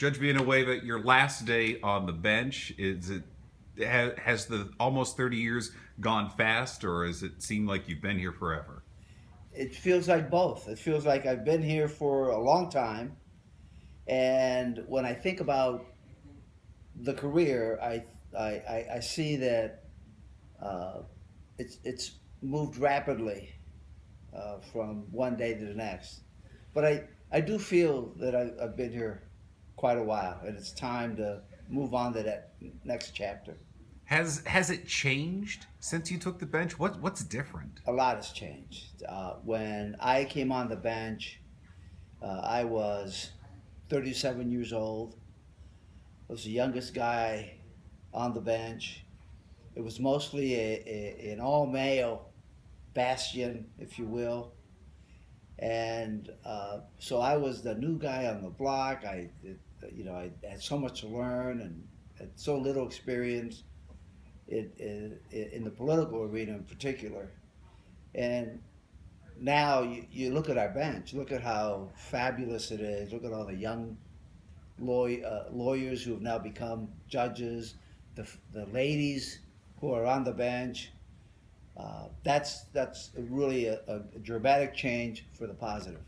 Judge Villanueva, your last day on the bench, has the almost 30 years gone fast, or has it seemed like you've been here forever? It feels like both. It feels like I've been here for a long time, and when I think about the career, I see that uh, it's moved rapidly from one day to the next. But I do feel that I've been here quite a while, and it's time to move on to that next chapter. Has it changed since you took the bench? What's different? A lot has changed. When I came on the bench, I was 37 years old. I was the youngest guy on the bench. It was mostly an all male bastion, if you will. And so I was the new guy on the block. I had so much to learn and had so little experience in the political arena in particular. And now you look at our bench, look at how fabulous it is. Look at all the young lawyers who have now become judges, the ladies who are on the bench. That's really a dramatic change for the positive.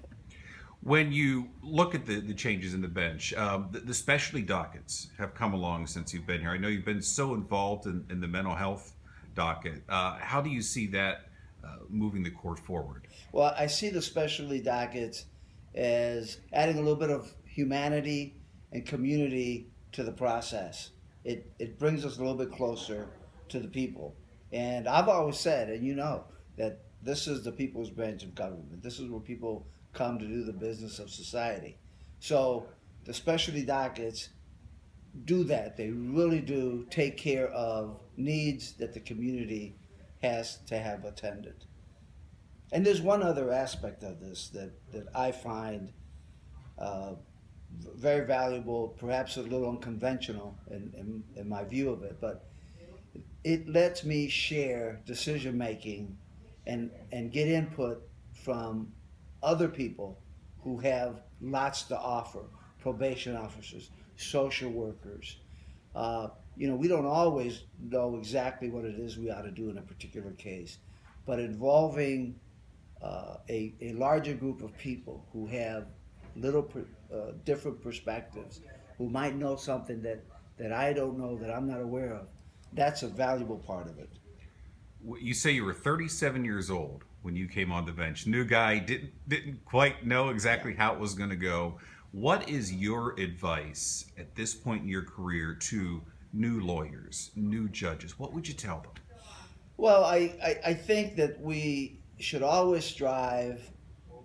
When you look at the changes in the bench, the specialty dockets have come along since you've been here. I know you've been so involved in the mental health docket. How do you see that moving the court forward? Well, I see the specialty dockets as adding a little bit of humanity and community to the process. It brings us a little bit closer to the people. And I've always said, and you know, that this is the people's branch of government. This is where people come to do the business of society. So the specialty dockets do that. They really do take care of needs that the community has to have attended. And there's one other aspect of this that I find uh, very valuable, perhaps a little unconventional in my view of it, but it lets me share decision making and get input from other people who have lots to offer, probation officers, social workers. We don't always know exactly what it is we ought to do in a particular case, but involving a larger group of people who have different perspectives, who might know something that I don't know, that I'm not aware of, that's a valuable part of it. You say you were 37 years old when you came on the bench. New guy, didn't quite know exactly how it was going to go. What is your advice at this point in your career to new lawyers, new judges? What would you tell them? Well, I think that we should always strive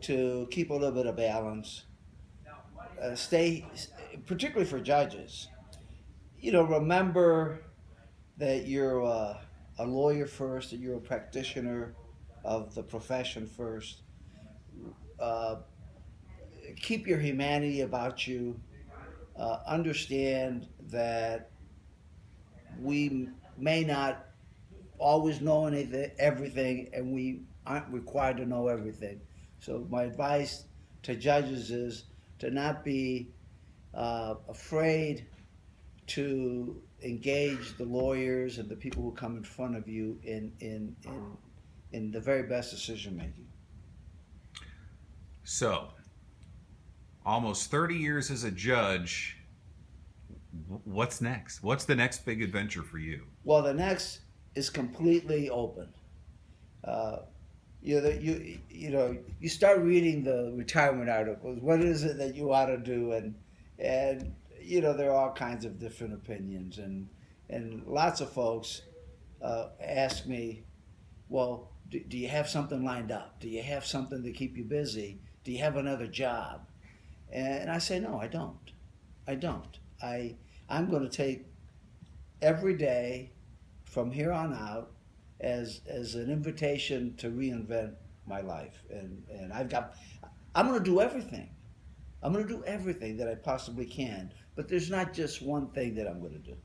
to keep a little bit of balance, stay, particularly for judges. Remember that you're a lawyer first, that you're a practitioner of the profession first. Uh, Keep your humanity about you. Understand that we may not always know anything, everything, and we aren't required to know everything. So my advice to judges is to not be afraid to engage the lawyers and the people who come in front of you in the very best decision making. So, almost 30 years as a judge. What's next? What's the next big adventure for you? Well, the next is completely open. Uh, you start reading the retirement articles. What is it that you ought to do? And there are all kinds of different opinions, and lots of folks ask me, well, do you have something lined up? Do you have something to keep you busy? Do you have another job? And I say, no, I don't. I don't. I'm going to take every day from here on out as an invitation to reinvent my life. And I'm going to do everything. I'm going to do everything that I possibly can. But there's not just one thing that I'm going to do.